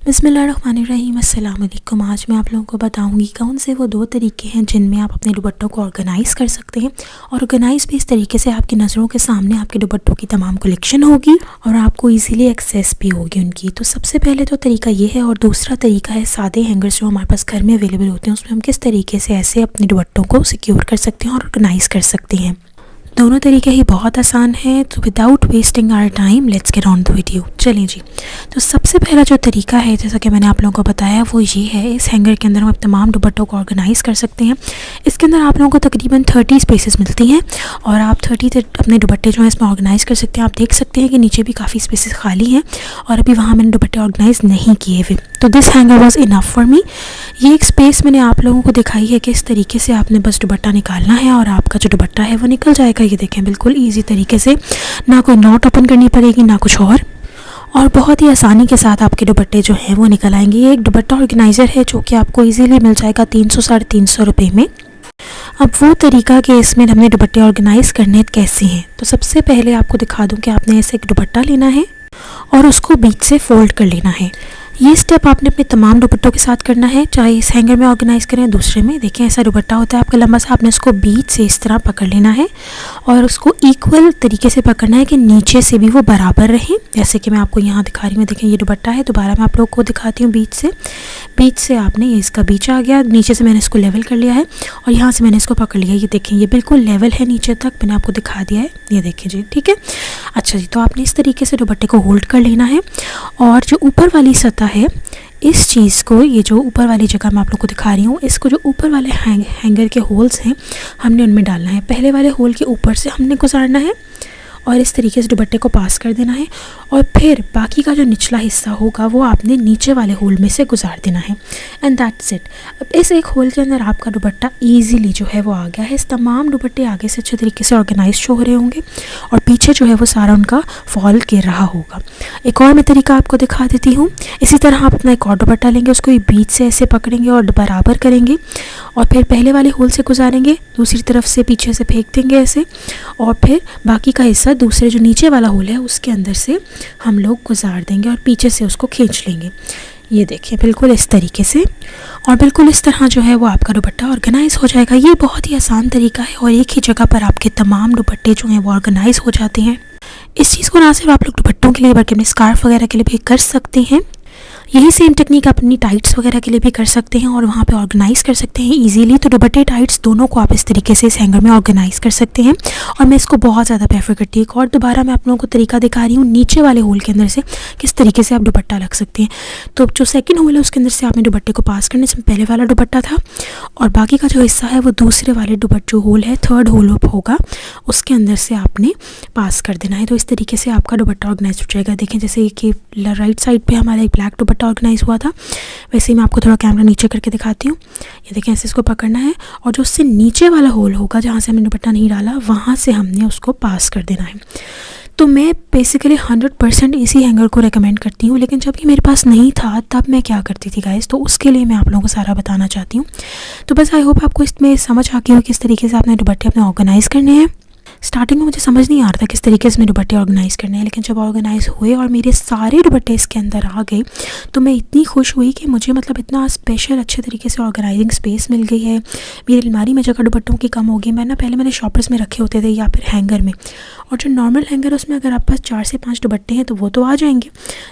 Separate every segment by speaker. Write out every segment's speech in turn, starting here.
Speaker 1: बिस्मिल्लाहिर्रहमानिर्रहीम, अस्सलाम वालेकुम। आज मैं आप लोगों को बताऊंगी कौन से वो 2 तरीके हैं जिनमें आप अपने दुपट्टों को ऑर्गेनाइज़ कर सकते हैं। और ऑर्गेनाइज़ भी इस तरीके से आपकी नज़रों के सामने आपके दुपट्टों की तमाम कलेक्शन होगी और आपको इजीली एक्सेस भी होगी उनकी। तो सबसे पहले तो तरीका ये है, और दूसरा तरीका है सादे हैंगर्स जो हमारे पास घर में अवेलेबल होते हैं, उसमें हम किस तरीके से ऐसे अपने दुपट्टों को सिक्योर कर सकते हैं और ऑर्गेनाइज़ कर सकते हैं। दोनों तरीके ही बहुत आसान है। तो without wasting our time let's get on the video. चलिए जी, तो सबसे पहला जो तरीका है, जैसा कि मैंने आप लोगों को बताया, वो ये है। इस हैंगर के अंदर हम तमाम दुपट्टों को ऑर्गेनाइज़ कर सकते हैं। इसके अंदर आप लोगों को तकरीबन 30 स्पेसेस मिलती हैं और आप 30 अपने दुपट्टे जो हैं इसमें ऑर्गेनाइज़ कर सकते हैं। आप देख सकते हैं कि नीचे भी काफ़ी स्पेसेस खाली हैं और अभी वहाँ मैंने दुपट्टे ऑर्गेनाइज़ नहीं किए हुए। तो this hanger was enough for me. ये एक स्पेस मैंने आप लोगों को दिखाई है कि इस तरीके से आपने बस दुपट्टा निकालना है और आपका जो दुपट्टा है वो निकल जाएगा। ये देखें, बिल्कुल ईजी तरीके से, ना कोई नॉट ओपन करनी पड़ेगी ना कुछ और बहुत ही आसानी के साथ आपके दुपट्टे जो हैं वो निकल आएंगे। ये एक दुपट्टा ऑर्गेनाइज़र है जो कि आपको इजीली मिल जाएगा 300 साढ़े 300 रुपये में। अब वो तरीका कि इसमें हमने दुपट्टे ऑर्गेनाइज़ करने कैसे हैं, तो सबसे पहले आपको दिखा दूं कि आपने ऐसे एक दुपट्टा लेना है और उसको बीच से फोल्ड कर लेना है। ये स्टेप आपने अपने तमाम दुपट्टों के साथ करना है, चाहे इस हैंगर में ऑर्गेनाइज़ करें दूसरे में। देखें, ऐसा दुपट्टा होता है आपका लंबा सा, आपने उसको बीच से इस तरह पकड़ लेना है और उसको इक्वल तरीके से पकड़ना है कि नीचे से भी वो बराबर रहे। जैसे कि मैं आपको यहाँ दिखा रही हूँ, देखें ये दुपट्टा है। दोबारा मैं आप लोग को दिखाती हूँ बीच से आपने, ये इसका बीच आ गया, नीचे से मैंने इसको लेवल कर लिया है और यहाँ से मैंने इसको पकड़ लिया। ये देखें, ये बिल्कुल लेवल है नीचे तक, मैंने आपको दिखा दिया है। ये देखें जी, ठीक है। अच्छा जी, तो आपने इस तरीके से दुपट्टे को होल्ड कर लेना है और जो ऊपर वाली सतह है इस चीज़ को, ये जो ऊपर वाली जगह मैं आप लोग को दिखा रही हूँ, इसको जो ऊपर वाले हैंगर के होल्स हैं हमने उनमें डालना है। पहले वाले होल के ऊपर से हमने गुजारना है और इस तरीके से दुपट्टे को पास कर देना है और फिर बाकी का जो निचला हिस्सा होगा वो आपने नीचे वाले होल में से गुजार देना है। And that's it. अब इस एक होल के अंदर आपका दुपट्टा इजीली जो है वो आ गया है। इस तमाम दुपट्टे आगे से अच्छे तरीके से ऑर्गेनाइज शो हो रहे होंगे और पीछे जो है वो सारा उनका फॉल गिर रहा होगा। एक और मैं तरीका आपको दिखा देती हूँ। इसी तरह आप अपना एक और दुपट्टा लेंगे, उसको बीच से ऐसे पकड़ेंगे और बराबर करेंगे और फिर पहले वाले होल से गुजारेंगे, दूसरी तरफ से पीछे से फेंक देंगे ऐसे, और फिर बाकी का हिस्सा दूसरे जो नीचे वाला होल है उसके अंदर से हम लोग गुजार देंगे और पीछे से उसको खींच लेंगे। ये देखिए, बिल्कुल इस तरीके से, और बिल्कुल इस तरह जो है वो आपका दुपट्टा ऑर्गेनाइज हो जाएगा। ये बहुत ही आसान तरीका है और एक ही जगह पर आपके तमाम दुपट्टे जो हैं वो ऑर्गेनाइज हो जाते हैं। इस चीज़ को ना सिर्फ आप लोग दुपट्टों के लिए बल्कि अपने स्कार्फ वगैरह के लिए भी कर सकते हैं। यही सेम टेक्निक अपनी टाइट्स वगैरह के लिए भी कर सकते हैं और वहाँ पे ऑर्गेनाइज़ कर सकते हैं इजीली। तो दुपट्टे टाइट्स दोनों को आप इस तरीके से इस हैंगर में ऑर्गेनाइज़ कर सकते हैं और मैं इसको बहुत ज़्यादा प्रेफर करती हूँ। और दोबारा मैं आप लोगों को तरीका दिखा रही हूँ नीचे वाले होल के अंदर से किस तरीके से आप दुपट्टा रख सकते हैं। तो जो सेकंड होल है उसके अंदर से आपने दुपट्टे को पास करने से, पहले वाला दुपट्टा था और बाकी का जो हिस्सा है वो दूसरे वाले दुपट्टे जो होल है, थर्ड होल होगा, उसके अंदर से आपने पास कर देना है। तो इस तरीके से आपका दुपट्टा ऑर्गेनाइज हो जाएगा। देखें, जैसे कि राइट साइड पे हमारा एक ब्लैक दुपट्टा ऑर्गेनाइज हुआ था, वैसे ही मैं आपको थोड़ा कैमरा नीचे करके दिखाती हूँ। ये देखें, ऐसे इसको पकड़ना है और जो उससे नीचे वाला होल होगा जहाँ से हमने दुपट्टा नहीं डाला, वहाँ से हमने उसको पास कर देना है। तो मैं बेसिकली 100% इसी हैंगर को रेकमेंड करती हूँ, लेकिन जब ये मेरे पास नहीं था तब मैं क्या करती थी गाइस, तो उसके लिए मैं आप लोगों को सारा बताना चाहती हूँ। तो बस आई होप आपको इसमें समझ आ गई हो किस तरीके से आपने दुपट्टे अपने ऑर्गेनाइज़ करने हैं। स्टार्टिंग में मुझे समझ नहीं आ रहा था किस तरीके से मैं दुपट्टे ऑर्गेनाइज़ करने हैं, लेकिन जब ऑर्गेनाइज़ हुए और मेरे सारे दुपट्टे इसके अंदर आ गए तो मैं इतनी खुश हुई कि मुझे मतलब इतना स्पेशल अच्छे तरीके से ऑर्गेनाइजिंग स्पेस मिल गई है। मेरी अलमारी में जगह दुपट्टों की कम हो गई। पहले मैंने शॉपर्स में रखे होते थे या फिर हैंगर में, और जो नॉर्मल हैंगर उसमें अगर आप पास 4 से 5 दुपट्टे हैं तो वो तो आ जाएंगे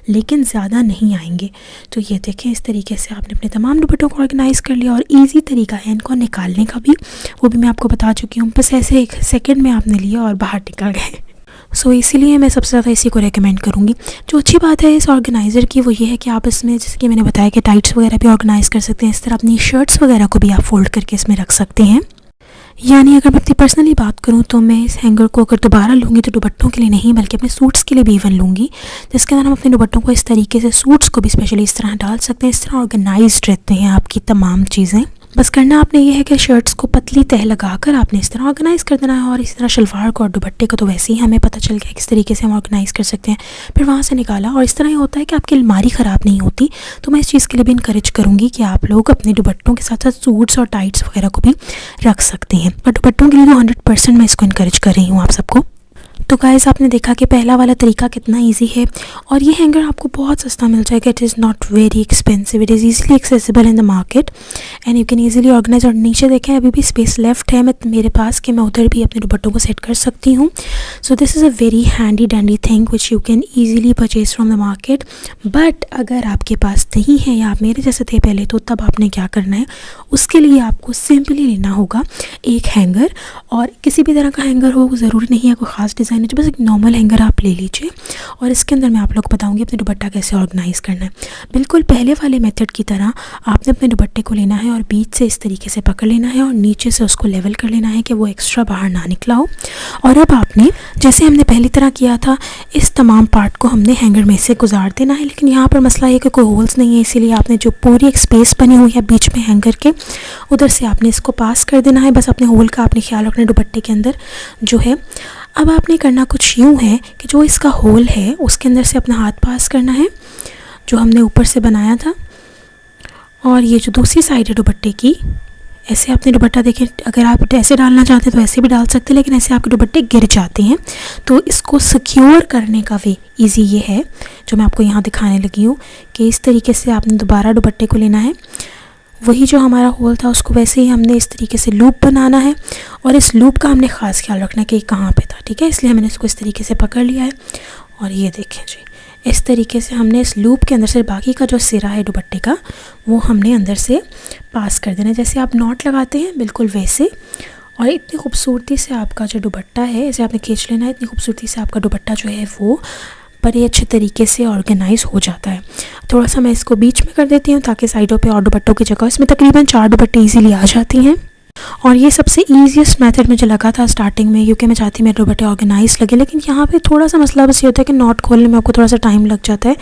Speaker 1: लेकिन ज़्यादा नहीं आएंगे। तो ये देखें, इस तरीके से आपने अपने तमाम दुपट्टों को ऑर्गेनाइज़ कर लिया और ईजी तरीका है इनको निकालने का भी, वो भी मैं आपको बता चुकी हूँ। बस ऐसे एक सेकेंड में आपने लिया और बाहर निकल गए। सो इसीलिए मैं सबसे ज़्यादा इसी को रेकमेंड करूँगी। जो अच्छी बात है इस ऑर्गेनाइज़र की वो ये है कि आप इसमें, जैसे कि मैंने बताया, कि टाइट्स वगैरह भी ऑर्गेनाइज़ कर सकते हैं। इस तरह अपनी शर्ट्स वगैरह को भी आप फोल्ड करके इसमें रख सकते हैं। यानी अगर मैं अपनी पर्सनली बात करूँ तो मैं इस हैंगर को अगर दोबारा लूँगी तो दुपट्टों के लिए नहीं बल्कि अपने सूट्स के लिए भी इवन लूँगी, जिसके अंदर हम अपने दुपट्टों को इस तरीके से, सूट्स को भी स्पेशली इस तरह डाल सकते हैं। इस तरह ऑर्गेनाइज्ड रहते हैं आपकी तमाम चीज़ें। बस करना आपने ये है कि शर्ट्स को पतली तह लगाकर आपने इस तरह ऑर्गेनाइज़ कर देना है और इस तरह शलवार को और दुपट्टे को तो वैसे ही हमें पता चल गया किस तरीके से हम ऑर्गेनाइज़ कर सकते हैं। फिर वहाँ से निकाला और इस तरह ही होता है कि आपकी अलमारी ख़राब नहीं होती। तो मैं इस चीज़ के लिए भी इनकरेज करूँगी कि आप लोग अपने दुपट्टों के साथ साथ सूट्स और टाइट्स वगैरह को भी रख सकते हैं। पर दुपट्टों के लिए तो 100% मैं इसको इनकरेज कर रही हूँ आप सबको। तो गाइस आपने देखा कि पहला वाला तरीका कितना इजी है और ये हैंगर आपको बहुत सस्ता मिल जाएगा। It is not very expensive, it is easily accessible in the market and you can easily organise. और नीचे देखें अभी भी स्पेस लेफ्ट है मेरे पास कि मैं उधर भी अपने दुपट्टों को सेट कर सकती हूँ। So this is a very handy dandy thing which you can easily purchase from the market. But अगर आपके पास नहीं है या आप मेरे जैसे थे पहले, तो तब आपने क्या करना है, उसके लिए आपको सिंपली लेना होगा एक हैंगर। और किसी भी तरह का हैंगर हो, ज़रूरी नहीं है कोई ख़ास डिज़ाइन है, बस एक नॉर्मल हैंगर आप ले लीजिए। और इसके अंदर मैं आप लोग को बताऊंगी अपने दुपट्टा कैसे ऑर्गेनाइज़ करना है। बिल्कुल पहले वाले मेथड की तरह आपने अपने दुपट्टे को लेना है और बीच से इस तरीके से पकड़ लेना है और नीचे से उसको लेवल कर लेना है कि वो एक्स्ट्रा बाहर ना निकला हो। और अब आपने जैसे हमने पहली तरह किया था, इस तमाम पार्ट को हमने हैंगर में से गुजार देना है। लेकिन यहाँ पर मसला ये कि कोई होल्स नहीं है, इसीलिए आपने जो पूरी एक स्पेस बनी हुई है बीच में हैंगर के, उधर से आपने इसको पास कर देना है। बस अपने होल का आपने ख्याल रखना दुपट्टे के अंदर जो है। अब आपने करना कुछ यूँ है कि जो इसका होल है उसके अंदर से अपना हाथ पास करना है जो हमने ऊपर से बनाया था। और ये जो दूसरी साइड है दुपट्टे की, ऐसे आपने दुपट्टा देखें, अगर आप ऐसे डालना चाहते हैं तो ऐसे भी डाल सकते हैं, लेकिन ऐसे आपके दुपट्टे गिर जाते हैं। तो इसको सिक्योर करने का वे इजी ये है जो मैं आपको यहाँ दिखाने लगी हूँ कि इस तरीके से आपने दोबारा दुपट्टे को लेना है, वही जो हमारा होल था उसको वैसे ही हमने इस तरीके से लूप बनाना है। और इस लूप का हमने ख़ास ख्याल रखना है कि कहाँ पे था, ठीक है। इसलिए मैंने इसको इस तरीके से पकड़ लिया है और ये देखें जी, इस तरीके से हमने इस लूप के अंदर से बाकी का जो सिरा है दुपट्टे का वो हमने अंदर से पास कर देना है, जैसे आप नॉट लगाते हैं बिल्कुल वैसे। और इतनी खूबसूरती से आपका जो दुपट्टा है इसे आपने खींच लेना है। इतनी खूबसूरती से आपका दुपट्टा जो है वो बड़े अच्छे तरीके से ऑर्गेनाइज हो जाता है। थोड़ा सा मैं इसको बीच में कर देती हूँ ताकि साइडों पे और दुपट्टों की जगह इसमें तकरीबन 4 दुपट्टे इजीली आ जाती हैं। और ये सबसे ईजीएस्ट मेथड मुझे लगा था स्टार्टिंग में, क्योंकि मैं चाहती मेरे दुपट्टे ऑर्गेनाइज लगे। लेकिन यहाँ पे थोड़ा सा मसला बस ये होता है कि नॉट खोलने में आपको थोड़ा सा टाइम लग जाता है,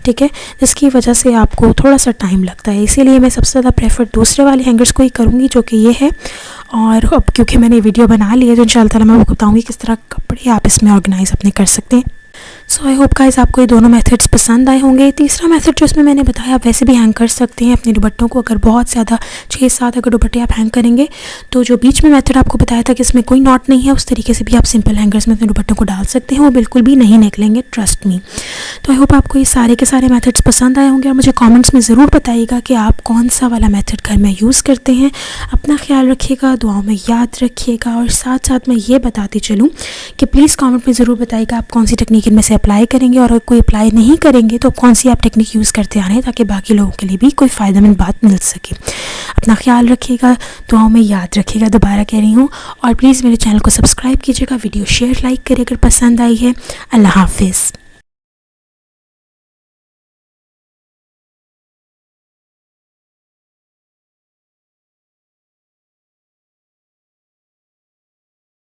Speaker 1: ठीक है, जिसकी वजह से आपको थोड़ा सा टाइम लगता है। इसीलिए मैं सबसे ज़्यादा प्रेफर दूसरे वाले हैंगर्स को ही करूँगी जो कि ये है। और अब क्योंकि मैंने वीडियो बना ली है तो इंशाअल्लाह ताला मैं आपको बताऊँगी किस तरह कपड़े आप इसमें ऑर्गेनाइज अपने कर सकते हैं। सो आई होप गाइस आपको ये दोनों मेथड्स पसंद आए होंगे। तीसरा मेथड जो इसमें मैंने बताया, आप वैसे भी हैंग कर सकते हैं अपने दुपट्टों को। अगर बहुत ज़्यादा 6-7 अगर दुपट्टे आप हैंग करेंगे तो जो बीच में मेथड आपको बताया था कि इसमें कोई नॉट नहीं है, उस तरीके से भी आप सिंपल हैंगर्स में अपने दुपट्टों को डाल सकते हैं, वो बिल्कुल भी नहीं निकलेंगे, ट्रस्ट मी। तो आई होप आपको ये सारे के सारे मेथड्स पसंद आए होंगे और मुझे कॉमेंट्स में ज़रूर बताइएगा कि आप कौन सा वाला मेथड घर में यूज़ करते हैं। अपना ख्याल रखिएगा, दुआओं में याद रखिएगा। और साथ साथ मैं ये बताती चलूँ कि प्लीज़ कॉमेंट में ज़रूर बताइएगा आप कौन सी टेक्निक इनमें से अप्लाई करेंगे, और कोई अप्लाई नहीं करेंगे तो कौन सी आप टेक्निक यूज़ करते आ रहे हैं, ताकि बाकी लोगों के लिए भी कोई फ़ायदेमंद बात मिल सके। अपना ख्याल रखिएगा, दुआओं में याद रखिएगा, दोबारा कह रही हूँ। और प्लीज़ मेरे चैनल को सब्सक्राइब कीजिएगा, वीडियो शेयर लाइक करिए अगर पसंद आई है। अल्लाह हाफिज़।